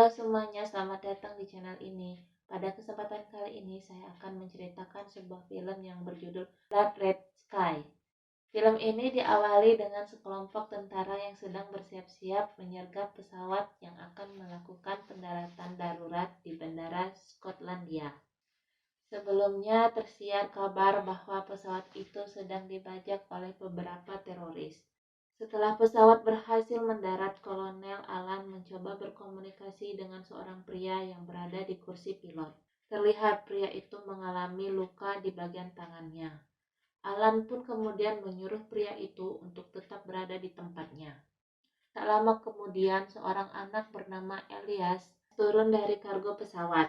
Halo semuanya, selamat datang di channel ini. Pada kesempatan kali ini saya akan menceritakan sebuah film yang berjudul Blood Red Sky. Film ini diawali dengan sekelompok tentara yang sedang bersiap-siap menyergap pesawat yang akan melakukan pendaratan darurat di Bandara Skotlandia. Sebelumnya tersiar kabar bahwa pesawat itu sedang dibajak oleh beberapa teroris. Setelah pesawat berhasil mendarat, Kolonel Alan mencoba berkomunikasi dengan seorang pria yang berada di kursi pilot. Terlihat pria itu mengalami luka di bagian tangannya. Alan pun kemudian menyuruh pria itu untuk tetap berada di tempatnya. Tak lama kemudian, seorang anak bernama Elias turun dari kargo pesawat.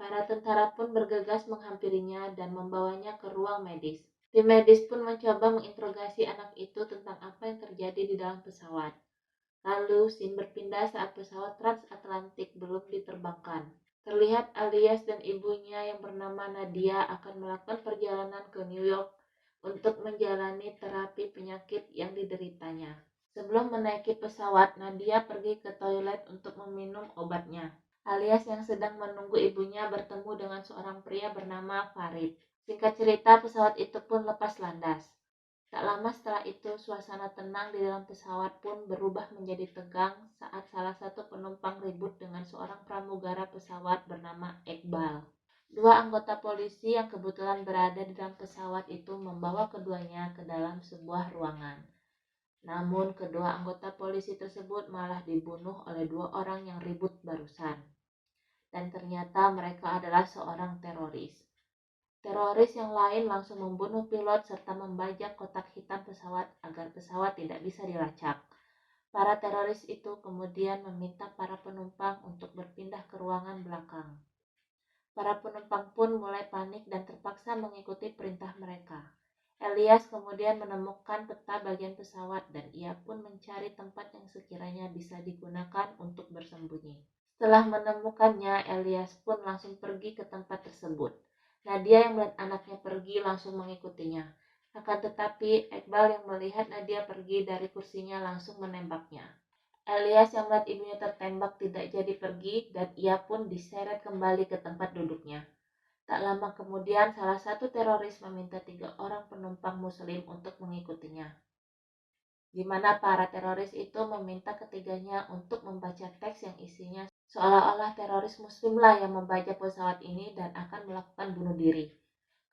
Para tentara pun bergegas menghampirinya dan membawanya ke ruang medis. Tim medis pun mencoba menginterogasi anak itu tentang apa yang terjadi di dalam pesawat. Lalu, scene berpindah saat pesawat transatlantik belum diterbangkan. Terlihat Alias dan ibunya yang bernama Nadia akan melakukan perjalanan ke New York untuk menjalani terapi penyakit yang dideritanya. Sebelum menaiki pesawat, Nadia pergi ke toilet untuk meminum obatnya. Alias yang sedang menunggu ibunya bertemu dengan seorang pria bernama Farid. Singkat cerita, pesawat itu pun lepas landas. Tak lama setelah itu, suasana tenang di dalam pesawat pun berubah menjadi tegang saat salah satu penumpang ribut dengan seorang pramugara pesawat bernama Iqbal. Dua anggota polisi yang kebetulan berada di dalam pesawat itu membawa keduanya ke dalam sebuah ruangan. Namun, kedua anggota polisi tersebut malah dibunuh oleh dua orang yang ribut barusan. Dan ternyata mereka adalah seorang teroris. Teroris yang lain langsung membunuh pilot serta membajak kotak hitam pesawat agar pesawat tidak bisa dilacak. Para teroris itu kemudian meminta para penumpang untuk berpindah ke ruangan belakang. Para penumpang pun mulai panik dan terpaksa mengikuti perintah mereka. Elias kemudian menemukan peta bagian pesawat dan ia pun mencari tempat yang sekiranya bisa digunakan untuk bersembunyi. Setelah menemukannya, Elias pun langsung pergi ke tempat tersebut. Nadia yang melihat anaknya pergi langsung mengikutinya. Akan tetapi, Iqbal yang melihat Nadia pergi dari kursinya langsung menembaknya. Elias yang melihat ibunya tertembak tidak jadi pergi dan ia pun diseret kembali ke tempat duduknya. Tak lama kemudian, salah satu teroris meminta 3 orang penumpang muslim untuk mengikutinya, di mana para teroris itu meminta ketiganya untuk membaca teks yang isinya seolah-olah teroris muslimlah yang membajak pesawat ini dan akan melakukan bunuh diri.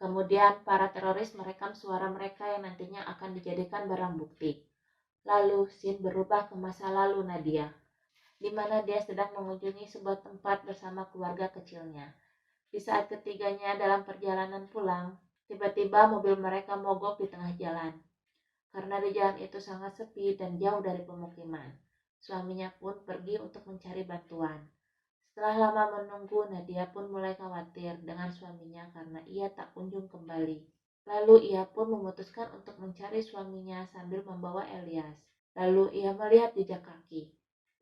Kemudian para teroris merekam suara mereka yang nantinya akan dijadikan barang bukti. Lalu scene berubah ke masa lalu Nadia, di mana dia sedang mengunjungi sebuah tempat bersama keluarga kecilnya. Di saat ketiganya dalam perjalanan pulang, tiba-tiba mobil mereka mogok di tengah jalan. Karena di jalan itu sangat sepi dan jauh dari pemukiman, suaminya pun pergi untuk mencari bantuan. Setelah lama menunggu, Nadia pun mulai khawatir dengan suaminya karena ia tak kunjung kembali. Lalu ia pun memutuskan untuk mencari suaminya sambil membawa Elias. Lalu ia melihat jejak kaki.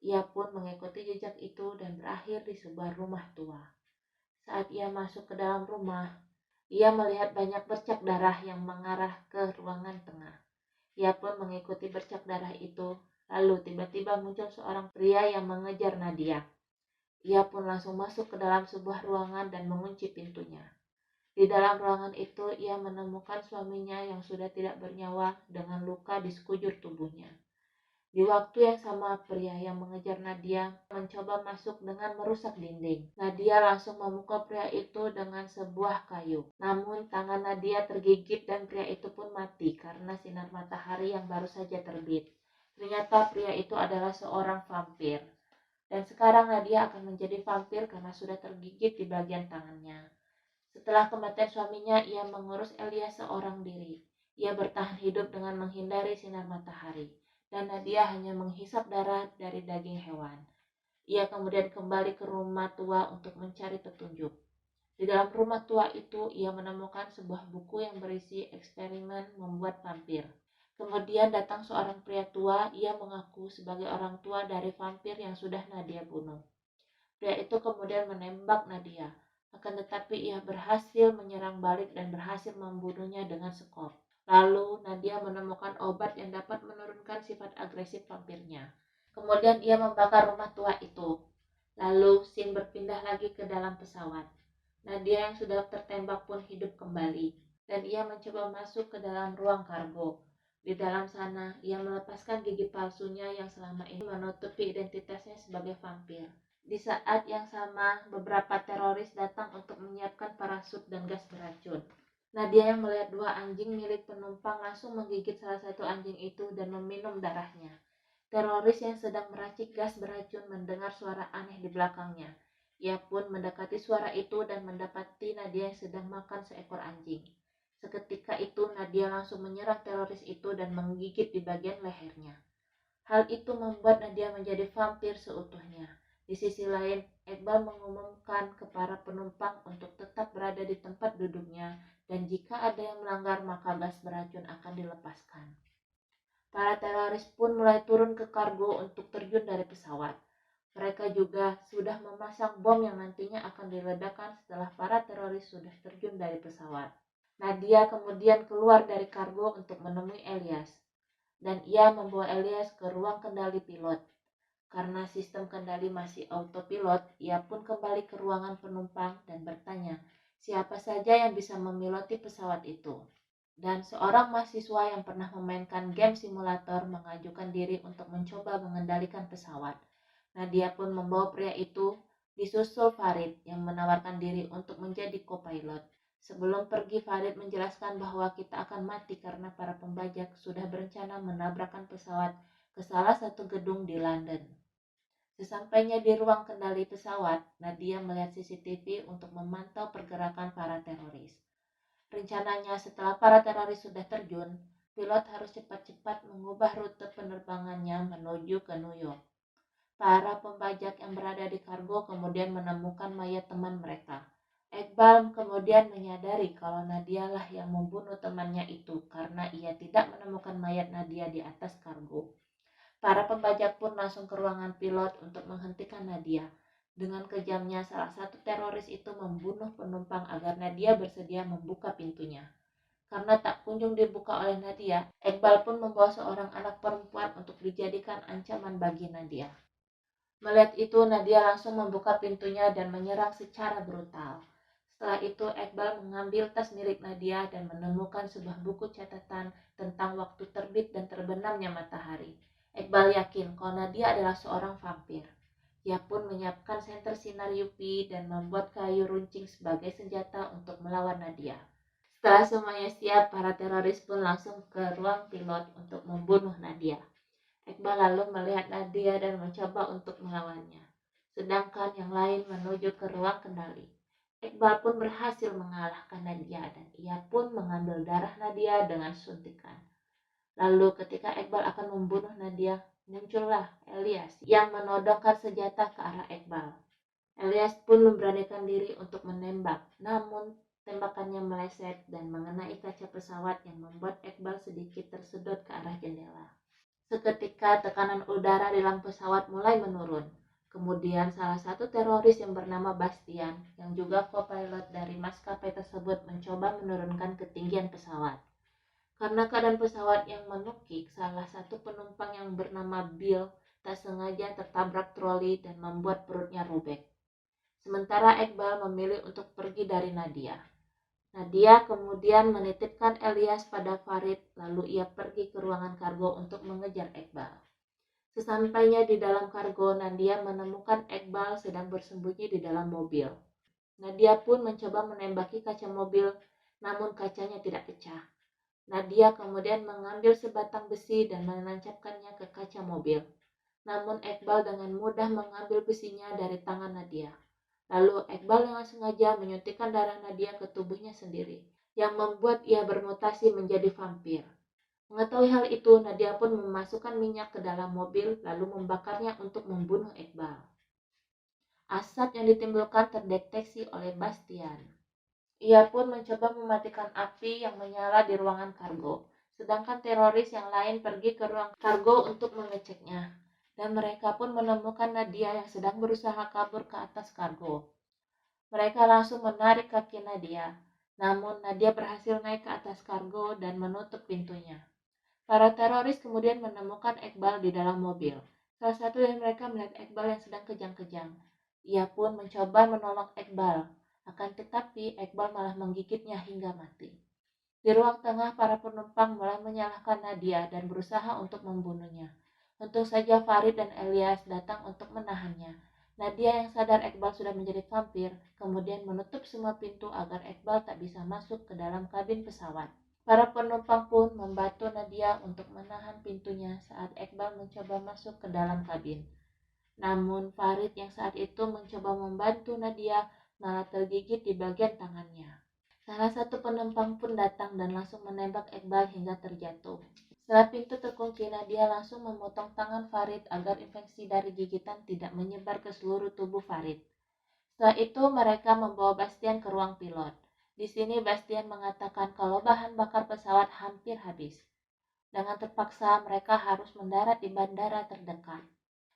Ia pun mengikuti jejak itu dan berakhir di sebuah rumah tua. Saat ia masuk ke dalam rumah, ia melihat banyak bercak darah yang mengarah ke ruangan tengah. Ia pun mengikuti bercak darah itu, lalu tiba-tiba muncul seorang pria yang mengejar Nadia. Ia pun langsung masuk ke dalam sebuah ruangan dan mengunci pintunya. Di dalam ruangan itu, ia menemukan suaminya yang sudah tidak bernyawa dengan luka di sekujur tubuhnya. Di waktu yang sama, pria yang mengejar Nadia mencoba masuk dengan merusak dinding. Nadia langsung memukul pria itu dengan sebuah kayu. Namun, tangan Nadia tergigit dan pria itu pun mati karena sinar matahari yang baru saja terbit. Ternyata pria itu adalah seorang vampir. Dan sekarang Nadia akan menjadi vampir karena sudah tergigit di bagian tangannya. Setelah kematian suaminya, ia mengurus Elias seorang diri. Ia bertahan hidup dengan menghindari sinar matahari. Dan Nadia hanya menghisap darah dari daging hewan. Ia kemudian kembali ke rumah tua untuk mencari petunjuk. Di dalam rumah tua itu, ia menemukan sebuah buku yang berisi eksperimen membuat vampir. Kemudian datang seorang pria tua, ia mengaku sebagai orang tua dari vampir yang sudah Nadia bunuh. Pria itu kemudian menembak Nadia, akan tetapi ia berhasil menyerang balik dan berhasil membunuhnya dengan sekop. Lalu Nadia menemukan obat yang dapat menurunkan sifat agresif vampirnya. Kemudian ia membakar rumah tua itu. Lalu scene berpindah lagi ke dalam pesawat. Nadia yang sudah tertembak pun hidup kembali, dan ia mencoba masuk ke dalam ruang kargo. Di dalam sana, ia melepaskan gigi palsunya yang selama ini menutupi identitasnya sebagai vampir. Di saat yang sama, beberapa teroris datang untuk menyiapkan parasut dan gas beracun. Nadia yang melihat dua anjing milik penumpang langsung menggigit salah satu anjing itu dan meminum darahnya. Teroris yang sedang meracik gas beracun mendengar suara aneh di belakangnya. Ia pun mendekati suara itu dan mendapati Nadia yang sedang makan seekor anjing. Seketika itu Nadia langsung menyerang teroris itu dan menggigit di bagian lehernya. Hal itu membuat Nadia menjadi vampir seutuhnya. Di sisi lain, Iqbal mengumumkan ke para penumpang untuk tetap berada di tempat duduknya dan jika ada yang melanggar maka gas beracun akan dilepaskan. Para teroris pun mulai turun ke kargo untuk terjun dari pesawat. Mereka juga sudah memasang bom yang nantinya akan diledakkan setelah para teroris sudah terjun dari pesawat. Nadia kemudian keluar dari kargo untuk menemui Elias, dan ia membawa Elias ke ruang kendali pilot. Karena sistem kendali masih autopilot, ia pun kembali ke ruangan penumpang dan bertanya, siapa saja yang bisa memiloti pesawat itu. Dan seorang mahasiswa yang pernah memainkan game simulator mengajukan diri untuk mencoba mengendalikan pesawat. Nadia pun membawa pria itu, disusul Farid yang menawarkan diri untuk menjadi co-pilot. Sebelum pergi, Farid menjelaskan bahwa kita akan mati karena para pembajak sudah berencana menabrakkan pesawat ke salah satu gedung di London. Sesampainya di ruang kendali pesawat, Nadia melihat CCTV untuk memantau pergerakan para teroris. Rencananya setelah para teroris sudah terjun, pilot harus cepat-cepat mengubah rute penerbangannya menuju ke New York. Para pembajak yang berada di kargo kemudian menemukan mayat teman mereka. Iqbal kemudian menyadari kalau Nadia lah yang membunuh temannya itu karena ia tidak menemukan mayat Nadia di atas kargo. Para pembajak pun langsung ke ruangan pilot untuk menghentikan Nadia. Dengan kejamnya, salah satu teroris itu membunuh penumpang agar Nadia bersedia membuka pintunya. Karena tak kunjung dibuka oleh Nadia, Iqbal pun membawa seorang anak perempuan untuk dijadikan ancaman bagi Nadia. Melihat itu, Nadia langsung membuka pintunya dan menyerang secara brutal. Setelah itu, Iqbal mengambil tas milik Nadia dan menemukan sebuah buku catatan tentang waktu terbit dan terbenamnya matahari. Iqbal yakin kalau Nadia adalah seorang vampir. Ia pun menyiapkan senter sinar UV dan membuat kayu runcing sebagai senjata untuk melawan Nadia. Setelah semuanya siap, para teroris pun langsung ke ruang pilot untuk membunuh Nadia. Iqbal lalu melihat Nadia dan mencoba untuk melawannya, sedangkan yang lain menuju ke ruang kendali. Iqbal pun berhasil mengalahkan Nadia dan ia pun mengambil darah Nadia dengan suntikan. Lalu ketika Iqbal akan membunuh Nadia, muncullah Elias yang menodongkan senjata ke arah Iqbal. Elias pun memberanikan diri untuk menembak, namun tembakannya meleset dan mengenai kaca pesawat yang membuat Iqbal sedikit tersedot ke arah jendela. Seketika tekanan udara di dalam pesawat mulai menurun. Kemudian salah satu teroris yang bernama Bastian, yang juga co-pilot dari maskapai tersebut mencoba menurunkan ketinggian pesawat. Karena keadaan pesawat yang menukik, salah satu penumpang yang bernama Bill tak sengaja tertabrak troli dan membuat perutnya robek. Sementara Iqbal memilih untuk pergi dari Nadia. Nadia kemudian menitipkan Elias pada Farid, lalu ia pergi ke ruangan kargo untuk mengejar Iqbal. Sesampainya di dalam kargo, Nadia menemukan Iqbal sedang bersembunyi di dalam mobil. Nadia pun mencoba menembaki kaca mobil, namun kacanya tidak pecah. Nadia kemudian mengambil sebatang besi dan menancapkannya ke kaca mobil. Namun Iqbal dengan mudah mengambil besinya dari tangan Nadia. Lalu Iqbal dengan sengaja menyuntikkan darah Nadia ke tubuhnya sendiri, yang membuat ia bermutasi menjadi vampir. Mengetahui hal itu, Nadia pun memasukkan minyak ke dalam mobil lalu membakarnya untuk membunuh Iqbal. Asap yang ditimbulkan terdeteksi oleh Bastian. Ia pun mencoba mematikan api yang menyala di ruangan kargo, sedangkan teroris yang lain pergi ke ruang kargo untuk mengeceknya. Dan mereka pun menemukan Nadia yang sedang berusaha kabur ke atas kargo. Mereka langsung menarik kaki Nadia, namun Nadia berhasil naik ke atas kargo dan menutup pintunya. Para teroris kemudian menemukan Iqbal di dalam mobil. Salah satu dari mereka melihat Iqbal yang sedang kejang-kejang. Ia pun mencoba menolong Iqbal, akan tetapi Iqbal malah menggigitnya hingga mati. Di ruang tengah, para penumpang mulai menyalahkan Nadia dan berusaha untuk membunuhnya. Untung saja Farid dan Elias datang untuk menahannya. Nadia yang sadar Iqbal sudah menjadi vampir, kemudian menutup semua pintu agar Iqbal tak bisa masuk ke dalam kabin pesawat. Para penumpang pun membantu Nadia untuk menahan pintunya saat Iqbal mencoba masuk ke dalam kabin. Namun Farid yang saat itu mencoba membantu Nadia malah tergigit di bagian tangannya. Salah satu penumpang pun datang dan langsung menembak Iqbal hingga terjatuh. Setelah pintu terkunci, Nadia langsung memotong tangan Farid agar infeksi dari gigitan tidak menyebar ke seluruh tubuh Farid. Setelah itu mereka membawa Bastian ke ruang pilot. Di sini Bastian mengatakan kalau bahan bakar pesawat hampir habis. Dengan terpaksa mereka harus mendarat di bandara terdekat.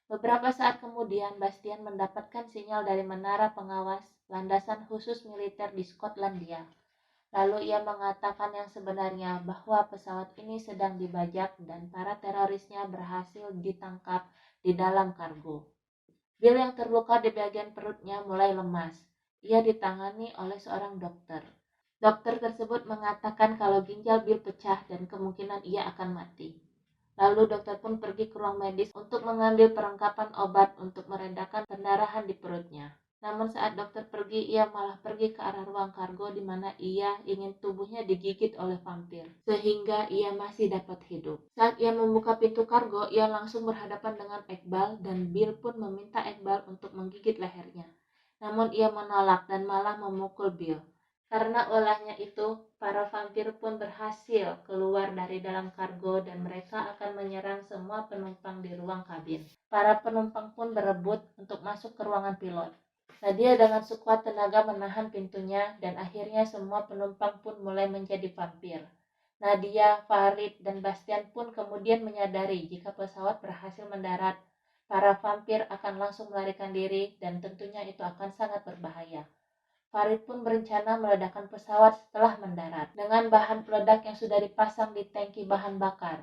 Beberapa saat kemudian Bastian mendapatkan sinyal dari menara pengawas landasan khusus militer di Skotlandia. Lalu ia mengatakan yang sebenarnya bahwa pesawat ini sedang dibajak dan para terorisnya berhasil ditangkap di dalam kargo. Bill yang terluka di bagian perutnya mulai lemas. Ia ditangani oleh seorang dokter. Dokter tersebut mengatakan kalau ginjal Bill pecah dan kemungkinan ia akan mati. Lalu dokter pun pergi ke ruang medis untuk mengambil perlengkapan obat untuk meredakan pendarahan di perutnya. Namun saat dokter pergi, ia malah pergi ke arah ruang kargo di mana ia ingin tubuhnya digigit oleh vampir, sehingga ia masih dapat hidup. Saat ia membuka pintu kargo, ia langsung berhadapan dengan Iqbal dan Bill pun meminta Iqbal untuk menggigit lehernya. Namun ia menolak dan malah memukul Bill. Karena ulahnya itu, para vampir pun berhasil keluar dari dalam kargo dan mereka akan menyerang semua penumpang di ruang kabin. Para penumpang pun berebut untuk masuk ke ruangan pilot. Nadia dengan sekuat tenaga menahan pintunya dan akhirnya semua penumpang pun mulai menjadi vampir. Nadia, Farid, dan Bastian pun kemudian menyadari jika pesawat berhasil mendarat, para vampir akan langsung melarikan diri dan tentunya itu akan sangat berbahaya. Farid pun berencana meledakkan pesawat setelah mendarat dengan bahan peledak yang sudah dipasang di tangki bahan bakar.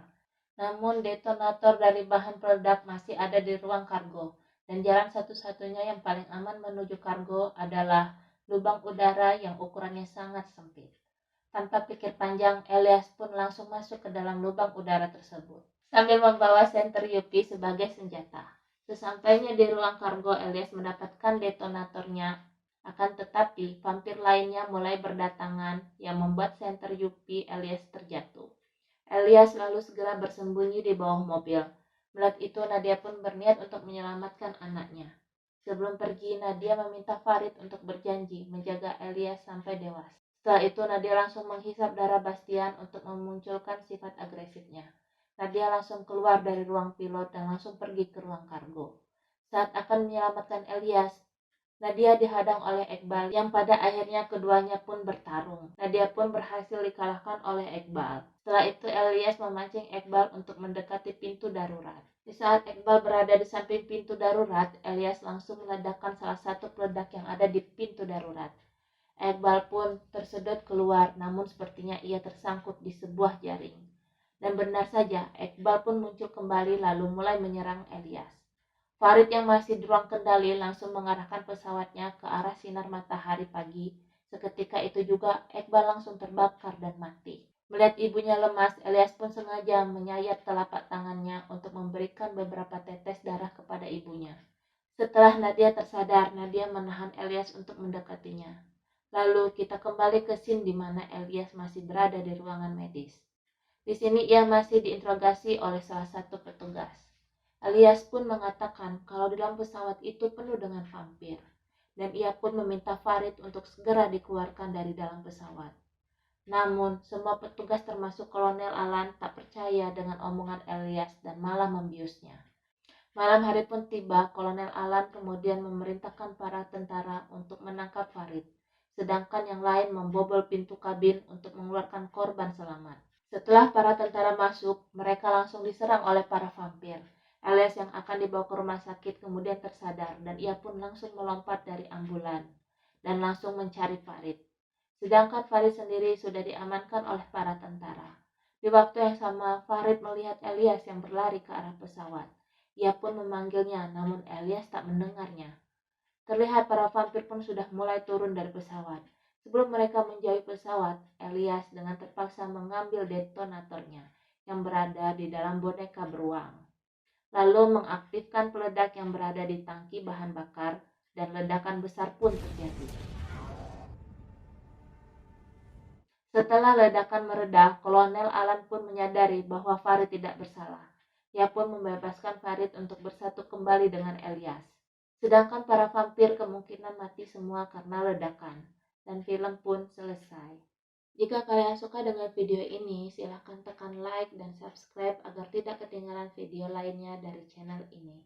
Namun detonator dari bahan peledak masih ada di ruang kargo dan jalan satu-satunya yang paling aman menuju kargo adalah lubang udara yang ukurannya sangat sempit. Tanpa pikir panjang, Elias pun langsung masuk ke dalam lubang udara tersebut sambil membawa senter Yuppie sebagai senjata. Sesampainya di ruang kargo, Elias mendapatkan detonatornya. Akan tetapi, vampir lainnya mulai berdatangan yang membuat senter Yuppie Elias terjatuh. Elias lalu segera bersembunyi di bawah mobil. Melihat itu, Nadia pun berniat untuk menyelamatkan anaknya. Sebelum pergi, Nadia meminta Farid untuk berjanji menjaga Elias sampai dewasa. Setelah itu, Nadia langsung menghisap darah Bastian untuk memunculkan sifat agresifnya. Nadia langsung keluar dari ruang pilot dan langsung pergi ke ruang kargo. Saat akan menyelamatkan Elias, Nadia dihadang oleh Iqbal yang pada akhirnya keduanya pun bertarung. Nadia pun berhasil dikalahkan oleh Iqbal. Setelah itu Elias memancing Iqbal untuk mendekati pintu darurat. Di saat Iqbal berada di samping pintu darurat, Elias langsung meledakkan salah satu peledak yang ada di pintu darurat. Iqbal pun tersedot keluar, namun sepertinya ia tersangkut di sebuah jaring. Dan benar saja, Iqbal pun muncul kembali lalu mulai menyerang Elias. Farid yang masih di ruang kendali langsung mengarahkan pesawatnya ke arah sinar matahari pagi. Seketika itu juga Iqbal langsung terbakar dan mati. Melihat ibunya lemas, Elias pun sengaja menyayat telapak tangannya untuk memberikan beberapa tetes darah kepada ibunya. Setelah Nadia tersadar, Nadia menahan Elias untuk mendekatinya. Lalu kita kembali ke scene di mana Elias masih berada di ruangan medis. Di sini ia masih diinterogasi oleh salah satu petugas. Elias pun mengatakan kalau di dalam pesawat itu penuh dengan vampir, dan ia pun meminta Farid untuk segera dikeluarkan dari dalam pesawat. Namun, semua petugas termasuk Kolonel Alan tak percaya dengan omongan Elias dan malah membiusnya. Malam hari pun tiba, Kolonel Alan kemudian memerintahkan para tentara untuk menangkap Farid, sedangkan yang lain membobol pintu kabin untuk mengeluarkan korban selamat. Setelah para tentara masuk, mereka langsung diserang oleh para vampir. Elias yang akan dibawa ke rumah sakit kemudian tersadar dan ia pun langsung melompat dari ambulan dan langsung mencari Farid. Sedangkan Farid sendiri sudah diamankan oleh para tentara. Di waktu yang sama, Farid melihat Elias yang berlari ke arah pesawat. Ia pun memanggilnya, namun Elias tak mendengarnya. Terlihat para vampir pun sudah mulai turun dari pesawat. Sebelum mereka menjauhi pesawat, Elias dengan terpaksa mengambil detonatornya yang berada di dalam boneka beruang, lalu mengaktifkan peledak yang berada di tangki bahan bakar, dan ledakan besar pun terjadi. Setelah ledakan mereda, Kolonel Alan pun menyadari bahwa Farid tidak bersalah. Ia pun membebaskan Farid untuk bersatu kembali dengan Elias. Sedangkan para vampir kemungkinan mati semua karena ledakan. Dan film pun selesai. Jika kalian suka dengan video ini, silahkan tekan like dan subscribe agar tidak ketinggalan video lainnya dari channel ini.